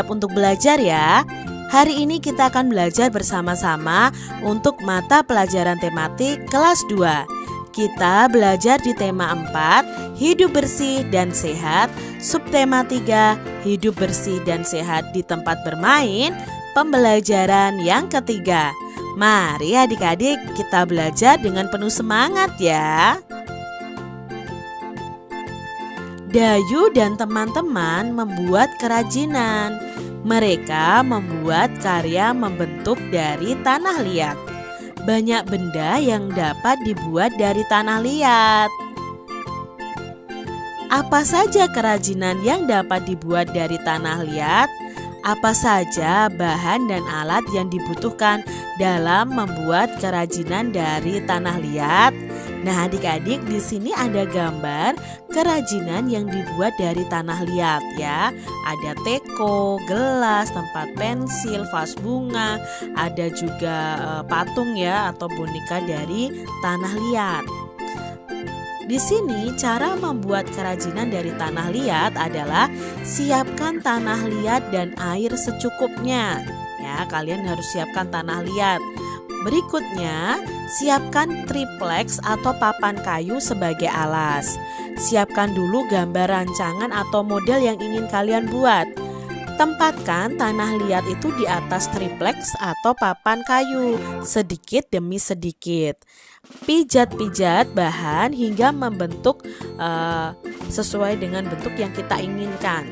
siap untuk belajar ya? Hari ini kita akan belajar bersama-sama untuk mata pelajaran tematik kelas 2. Kita belajar di tema 4, hidup bersih dan sehat, subtema 3, hidup bersih dan sehat di tempat bermain, pembelajaran yang ketiga. Mari adik-adik kita belajar dengan penuh semangat ya. Dayu dan teman-teman membuat kerajinan. Mereka membuat karya membentuk dari tanah liat. Banyak benda yang dapat dibuat dari tanah liat. Apa saja kerajinan yang dapat dibuat dari tanah liat? Apa saja bahan dan alat yang dibutuhkan dalam membuat kerajinan dari tanah liat? Nah, adik-adik, di sini ada gambar kerajinan yang dibuat dari tanah liat ya. Ada teko, gelas, tempat pensil, vas bunga, ada juga patung ya atau boneka dari tanah liat. Di sini cara membuat kerajinan dari tanah liat adalah siapkan tanah liat dan air secukupnya. Ya, kalian harus siapkan tanah liat. Berikutnya, siapkan triplex atau papan kayu sebagai alas. Siapkan dulu gambar rancangan atau model yang ingin kalian buat. Tempatkan tanah liat itu di atas triplex atau papan kayu, sedikit demi sedikit. Pijat-pijat bahan hingga membentuk sesuai dengan bentuk yang kita inginkan.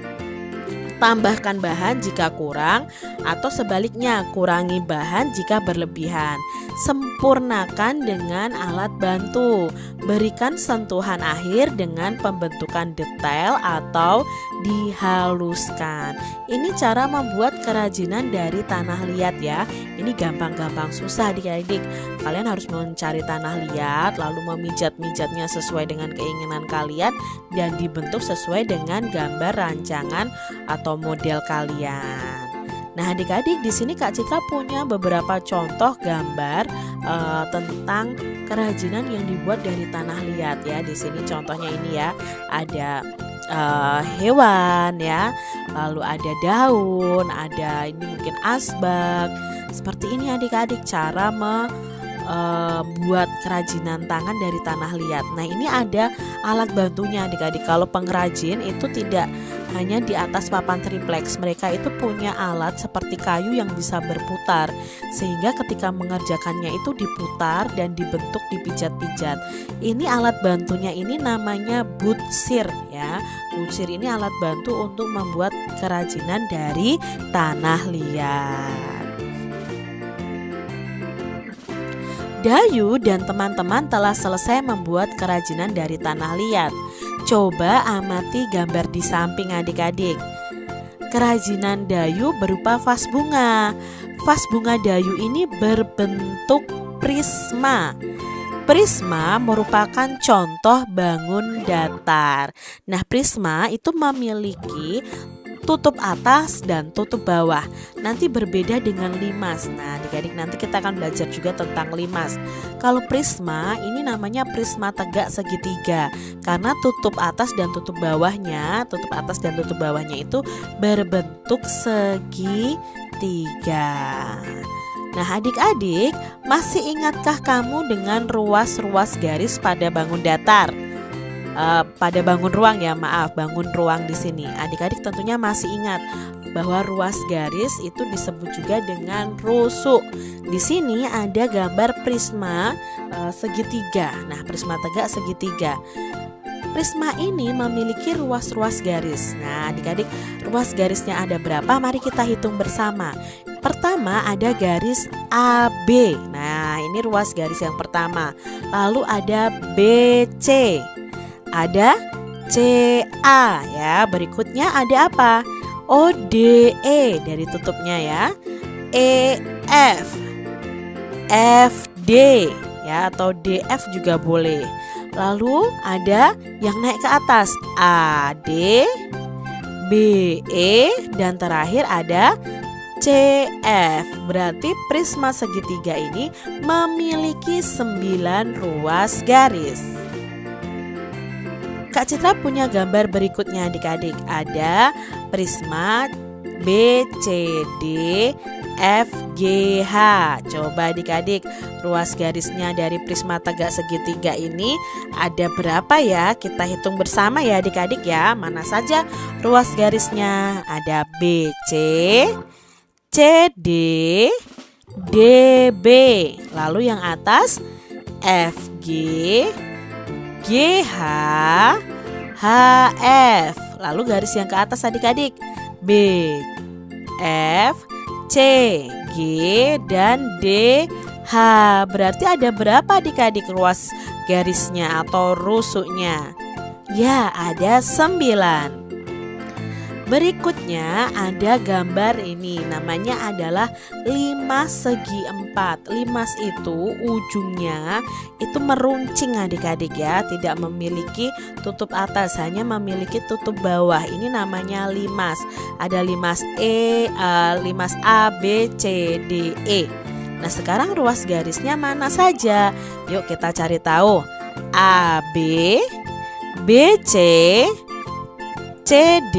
Tambahkan bahan jika kurang atau sebaliknya kurangi bahan jika berlebihan. Sempurnakan dengan alat bantu. Berikan sentuhan akhir dengan pembentukan detail atau dihaluskan. Ini cara membuat kerajinan dari tanah liat ya. Ini gampang-gampang susah adik-adik. Kalian harus mencari tanah liat lalu memijat-mijatnya sesuai dengan keinginan kalian dan dibentuk sesuai dengan gambar rancangan atau model kalian. Nah, adik-adik, di sini Kak Citra punya beberapa contoh gambar tentang kerajinan yang dibuat dari tanah liat ya. Di sini contohnya ini ya, ada hewan ya, lalu ada daun, ada ini mungkin asbak. Seperti ini adik-adik cara buat kerajinan tangan dari tanah liat. Nah, ini ada alat bantunya adik-adik. Kalau pengrajin itu tidak hanya di atas papan triplex, mereka itu punya alat seperti kayu yang bisa berputar, sehingga ketika mengerjakannya itu diputar dan dibentuk dipijat-pijat. Ini alat bantunya ini namanya butsir ya. Butsir ini alat bantu untuk membuat kerajinan dari tanah liat. Dayu dan teman-teman telah selesai membuat kerajinan dari tanah liat. Coba amati gambar di samping adik-adik. Kerajinan Dayu berupa vas bunga. Vas bunga Dayu ini berbentuk prisma. Prisma merupakan contoh bangun datar. Nah, prisma itu memiliki tutup atas dan tutup bawah. Nanti berbeda dengan limas. Nah, adik-adik, nanti kita akan belajar juga tentang limas. Kalau prisma ini namanya prisma tegak segitiga karena tutup atas dan tutup bawahnya itu berbentuk segitiga. Nah, adik-adik, masih ingatkah kamu dengan ruas-ruas garis pada bangun datar? Pada bangun ruang ya, bangun ruang di sini. Adik-adik tentunya masih ingat bahwa ruas garis itu disebut juga dengan rusuk. Di sini ada gambar prisma segitiga. Nah, prisma tegak segitiga. Prisma ini memiliki ruas-ruas garis. Nah, adik-adik, ruas garisnya ada berapa? Mari kita hitung bersama. Pertama ada garis AB. Nah, ini ruas garis yang pertama. Lalu ada BC. Ada CA ya. Berikutnya ada apa? ODE dari tutupnya ya. EF, FD ya, atau DF juga boleh. Lalu ada yang naik ke atas, AD, BE, dan terakhir ada CF. Berarti prisma segitiga ini memiliki 9 ruas garis. Kak Citra punya gambar berikutnya adik-adik. Ada prisma B, C, D, F, G, H. Coba adik-adik, ruas garisnya dari prisma tegak segitiga ini ada berapa ya? Kita hitung bersama ya adik-adik ya. Mana saja ruas garisnya? Ada B, C, C, D, D, B. Lalu yang atas F, G, G, H, H, F. Lalu garis yang ke atas adik-adik B, F, C, G, dan D, H. Berarti ada berapa adik-adik ruas garisnya atau rusuknya? Ya, ada 9. Berikutnya ada gambar ini, namanya adalah limas segi 4. Limas itu ujungnya itu meruncing adik-adik ya, tidak memiliki tutup atas, hanya memiliki tutup bawah. Ini namanya limas. Ada limas limas A, B, C, D, E. Nah sekarang ruas garisnya mana saja? Yuk kita cari tahu. A, B, B, C, C, D,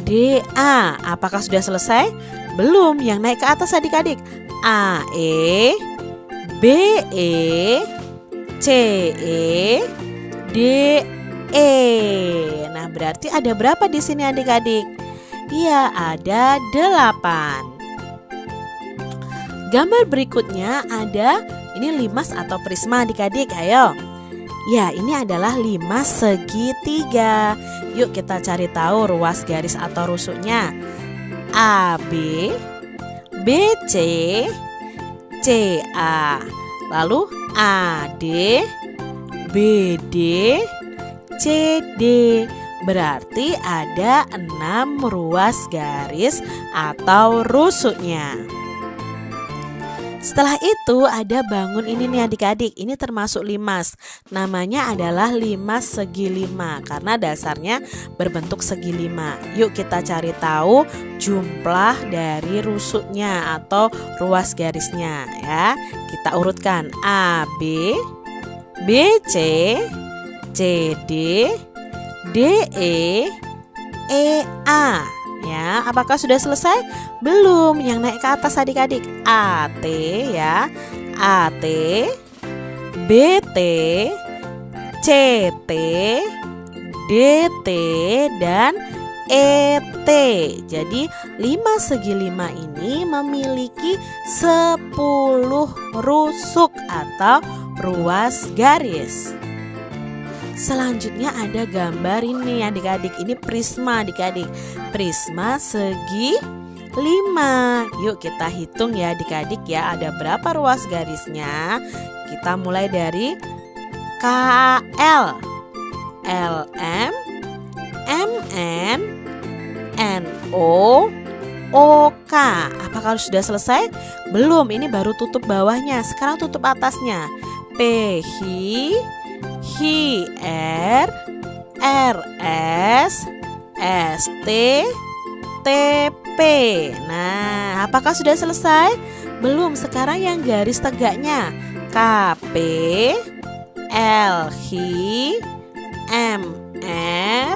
D, A. Apakah sudah selesai? Belum. Yang naik ke atas adik-adik. A, E, B, E, C, E, D, E. Nah berarti ada berapa di sini adik-adik? Iya, ada 8. Gambar berikutnya ada, ini limas atau prisma adik-adik. Ayo. Ya, ini adalah limas segitiga. Yuk kita cari tahu ruas garis atau rusuknya. A, B, B, C, C, A. Lalu A, D, B, D, C, D. Berarti ada 6 ruas garis atau rusuknya. Setelah itu ada bangun ini nih adik-adik. Ini termasuk limas. Namanya adalah limas segi 5 karena dasarnya berbentuk segi 5. Yuk kita cari tahu jumlah dari rusuknya atau ruas garisnya ya. Kita urutkan A, B, B, C, C, D, D, E, E, A. Ya, apakah sudah selesai? Belum. Yang naik ke atas adik-adik. A, T ya. A, T, B, T, C, T, D, T, dan E, T. Jadi 5 segi 5 ini memiliki 10 rusuk atau ruas garis. Selanjutnya ada gambar ini adik-adik. Ini prisma adik-adik. Prisma segi 5. Yuk kita hitung ya adik-adik ya. Ada berapa ruas garisnya? Kita mulai dari KL, LM, MN, NO, OK. Apakah sudah selesai? Belum, ini baru tutup bawahnya. Sekarang tutup atasnya. PH, HR, RS, ST, TP. Nah, apakah sudah selesai? Belum, sekarang yang garis tegaknya. KP, LH, MR,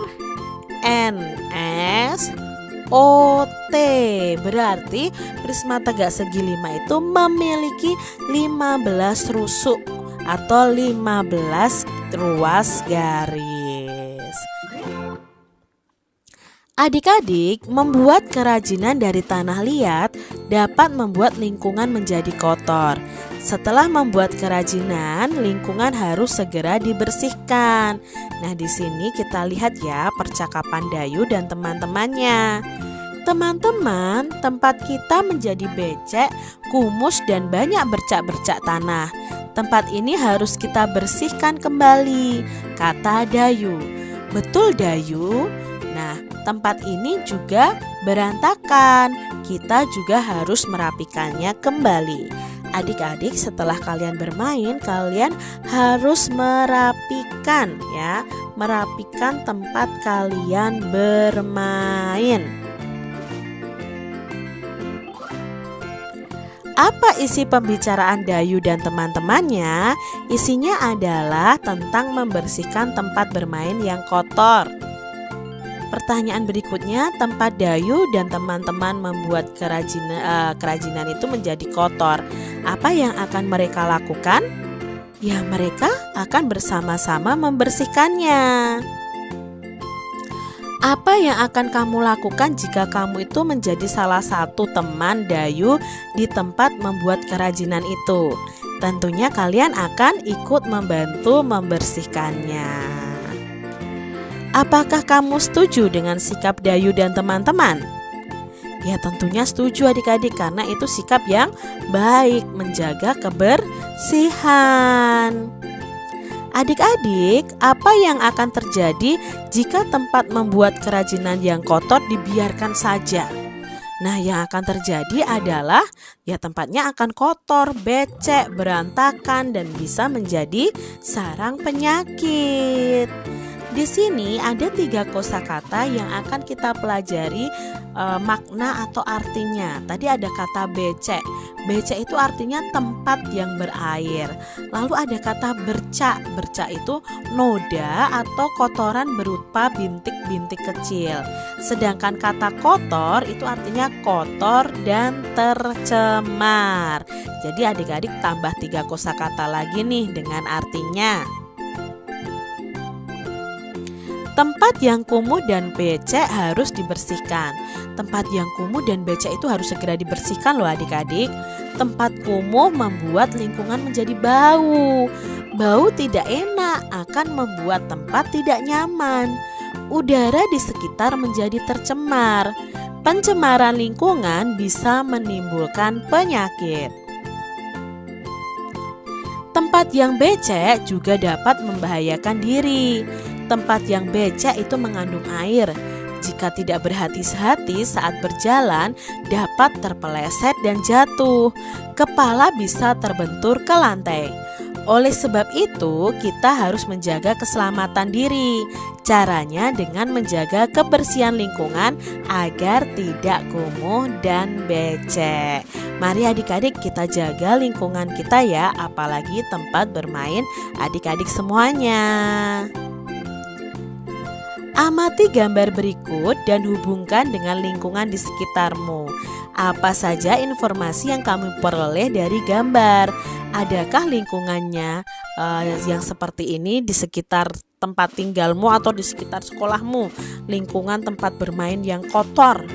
NS, OT. Berarti prisma tegak segi 5 itu memiliki 15 rusuk atau 15 ruas garis. Adik-adik, membuat kerajinan dari tanah liat dapat membuat lingkungan menjadi kotor. Setelah membuat kerajinan, lingkungan harus segera dibersihkan. Nah, di sini kita lihat ya percakapan Dayu dan teman-temannya. Teman-teman, tempat kita menjadi becek, kumus dan banyak bercak-bercak tanah. Tempat ini harus kita bersihkan kembali, kata Dayu. Betul Dayu? Nah, tempat ini juga berantakan. Kita juga harus merapikannya kembali. Adik-adik, setelah kalian bermain, kalian harus merapikan ya, merapikan tempat kalian bermain. Apa isi pembicaraan Dayu dan teman-temannya? Isinya adalah tentang membersihkan tempat bermain yang kotor. Pertanyaan berikutnya, tempat Dayu dan teman-teman membuat kerajinan itu menjadi kotor. Apa yang akan mereka lakukan? Ya, mereka akan bersama-sama membersihkannya. Apa yang akan kamu lakukan jika kamu itu menjadi salah satu teman Dayu di tempat membuat kerajinan itu? Tentunya kalian akan ikut membantu membersihkannya. Apakah kamu setuju dengan sikap Dayu dan teman-teman? Ya, tentunya setuju adik-adik, karena itu sikap yang baik, menjaga kebersihan. Adik-adik, apa yang akan terjadi jika tempat membuat kerajinan yang kotor dibiarkan saja? Nah, yang akan terjadi adalah ya tempatnya akan kotor, becek, berantakan, dan bisa menjadi sarang penyakit. Di sini ada 3 kosakata yang akan kita pelajari makna atau artinya. Tadi ada kata becek. Becek itu artinya tempat yang berair. Lalu ada kata bercak. Bercak itu noda atau kotoran berupa bintik-bintik kecil. Sedangkan kata kotor itu artinya kotor dan tercemar. Jadi adik-adik tambah 3 kosakata lagi nih dengan artinya. Tempat yang kumuh dan becek harus dibersihkan. Tempat yang kumuh dan becek itu harus segera dibersihkan loh adik-adik. Tempat kumuh membuat lingkungan menjadi bau. Bau tidak enak akan membuat tempat tidak nyaman. Udara di sekitar menjadi tercemar. Pencemaran lingkungan bisa menimbulkan penyakit. Tempat yang becek juga dapat membahayakan diri. Tempat yang becek itu mengandung air. Jika tidak berhati-hati saat berjalan, dapat terpeleset dan jatuh. Kepala bisa terbentur ke lantai. Oleh sebab itu, kita harus menjaga keselamatan diri. Caranya dengan menjaga kebersihan lingkungan agar tidak kumuh dan becek. Mari adik-adik kita jaga lingkungan kita ya, apalagi tempat bermain adik-adik semuanya. Amati gambar berikut dan hubungkan dengan lingkungan di sekitarmu. Apa saja informasi yang kamu peroleh dari gambar? Adakah lingkungannya yang seperti ini di sekitar tempat tinggalmu atau di sekitar sekolahmu? Lingkungan tempat bermain yang kotor.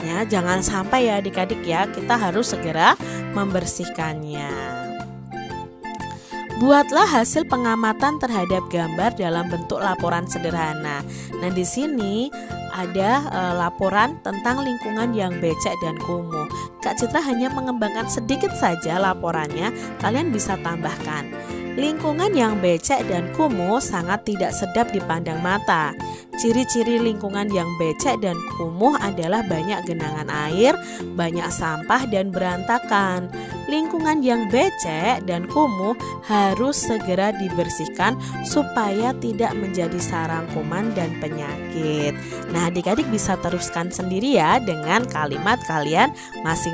Ya, jangan sampai ya adik-adik ya, kita harus segera membersihkannya. Buatlah hasil pengamatan terhadap gambar dalam bentuk laporan sederhana. Nah, di sini ada laporan tentang lingkungan yang becek dan kumuh. Kak Citra hanya mengembangkan sedikit saja laporannya, kalian bisa tambahkan. Lingkungan yang becek dan kumuh sangat tidak sedap dipandang mata. Ciri-ciri lingkungan yang becek dan kumuh adalah banyak genangan air, banyak sampah dan berantakan. Lingkungan yang becek dan kumuh harus segera dibersihkan supaya tidak menjadi sarang kuman dan penyakit. Nah, adik-adik bisa teruskan sendiri ya dengan kalimat kalian masing-masing.